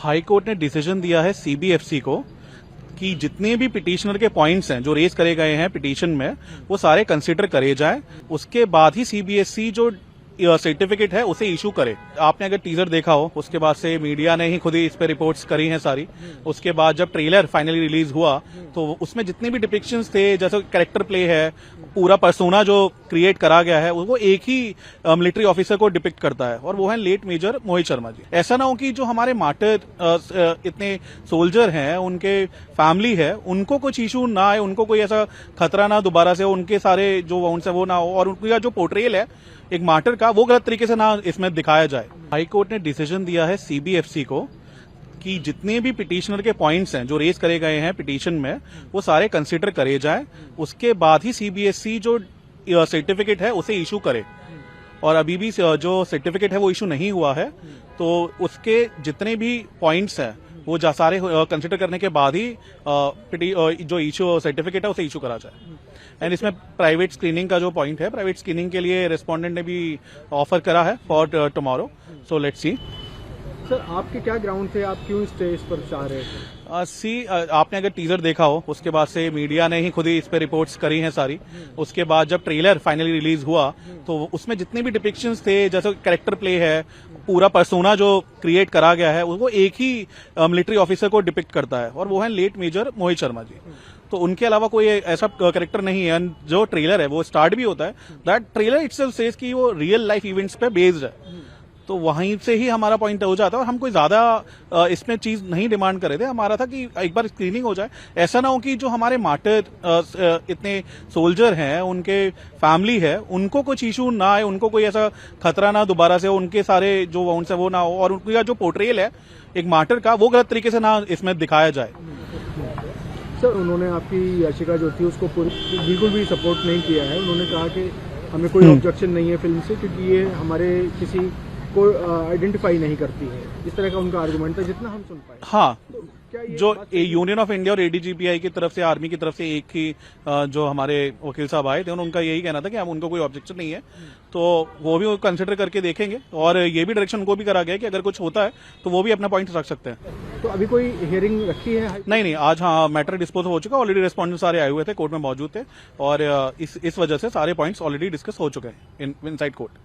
High court ने decision दिया है सीबीएफसी को कि जितने भी पिटिशनर के पॉइंट्स हैं जो रेज करे गए हैं पिटीशन में वो सारे कंसिडर करे जाएं। उसके बाद ही सीबीएसई जो सर्टिफिकेट है उसे इशू करे। आपने अगर टीजर देखा हो उसके बाद से मीडिया ने ही खुद ही इस पे रिपोर्ट्स करी हैं सारी। उसके बाद जब ट्रेलर फाइनली रिलीज हुआ तो उसमें जितने भी डिपिक्शंस थे, जैसे कैरेक्टर प्ले है, पूरा पर्सोना जो क्रिएट करा गया है वो एक ही मिलिट्री ऑफिसर को डिपिक्ट करता है और वो है लेट मेजर मोहित शर्मा जी। ऐसा ना हो कि जो हमारे मार्टर इतने सोल्जर हैं, उनके फैमिली है, उनको कुछ इशू ना आए, उनको कोई ऐसा खतरा ना दोबारा से उनके सारे जो वाउंड्स है वो ना हो और उनका जो पोर्ट्रेल है एक मार्टर का वो गलत तरीके से ना इसमें दिखाया जाए। हाई कोर्ट ने डिसीजन दिया है सीबीएफसी को कि जितने भी पिटिशनर के पॉइंट्स हैं जो रेज करे गए हैं पिटीशन में वो सारे कंसिडर करे जाएं। उसके बाद ही सीबीएसई जो सर्टिफिकेट है उसे इशू करे। और अभी भी जो सर्टिफिकेट है वो इशू नहीं हुआ है, तो उसके जितने भी पॉइंट्स हैं वो सारे कंसिडर करने के बाद ही जो इशू सर्टिफिकेट है उसे इशू करा जाए। एंड इसमें प्राइवेट स्क्रीनिंग का जो पॉइंट है, प्राइवेट स्क्रीनिंग के लिए रेस्पोंडेंट ने भी ऑफर करा है for tomorrow. So let's see. Sir, आपके क्या ग्राउंड से आप क्यों स्टेज पर चाह रहे थे? आपने अगर टीजर देखा हो उसके बाद से मीडिया ने ही खुद ही इस पे रिपोर्ट्स करी हैं सारी। उसके बाद जब ट्रेलर फाइनली रिलीज हुआ तो उसमें जितने भी डिपिक्शंस थे, जैसे कैरेक्टर प्ले है, पूरा पर्सोना जो क्रिएट करा गया है वो एक ही मिलिट्री ऑफिसर को डिपिक्ट करता है और वो है लेट मेजर मोहित शर्मा जी। तो उनके अलावा कोई ऐसा कैरेक्टर नहीं है। जो ट्रेलर है वो स्टार्ट भी होता है, दैट ट्रेलर इटसेल्फ सेज कि वो रियल लाइफ इवेंट्स पे बेस्ड है। तो वहीं से ही हमारा पॉइंट हो जाता है और हम कोई ज्यादा इसमें चीज नहीं डिमांड कर रहे थे। हमारा था कि एक बार स्क्रीनिंग हो जाए। ऐसा ना हो कि जो हमारे मार्टर इतने सोल्जर हैं, उनके फैमिली है, उनको कुछ इशू ना आए, उनको कोई ऐसा खतरा ना दोबारा से उनके सारे जो वाउंड्स है वो ना हो और उनका जो पोर्ट्रेल है एक मार्टर का वो गलत तरीके से ना इसमें दिखाया जाए। सर, उन्होंने आपकी याचिका जो थी उसको बिल्कुल भी सपोर्ट नहीं किया है। उन्होंने कहा कि हमें कोई ऑब्जेक्शन नहीं है फिल्म से क्योंकि ये हमारे किसी को आइडेंटिफाई नहीं करती है। इस तरह का उनका आर्गुमेंट था जितना हम सुन पाए। हाँ, तो क्या जो यूनियन ऑफ इंडिया और एडीजीपीआई की तरफ से, आर्मी की तरफ से एक ही जो हमारे वकील साहब आए थे उनका यही कहना था कि हम उनको कोई ऑब्जेक्शन नहीं है, तो वो भी कंसिडर करके देखेंगे। और ये भी डायरेक्शन उनको भी करा गया कि अगर कुछ होता है तो वो भी अपना पॉइंट रख सकते हैं। तो अभी कोई हियरिंग रखी है? नहीं, आज हाँ मैटर डिस्पोज हो चुका। ऑलरेडी रेस्पोंडेंट सारे आए हुए थे, कोर्ट में मौजूद थे और इस वजह से सारे पॉइंट्स ऑलरेडी डिस्कस हो चुके हैं इनसाइड कोर्ट।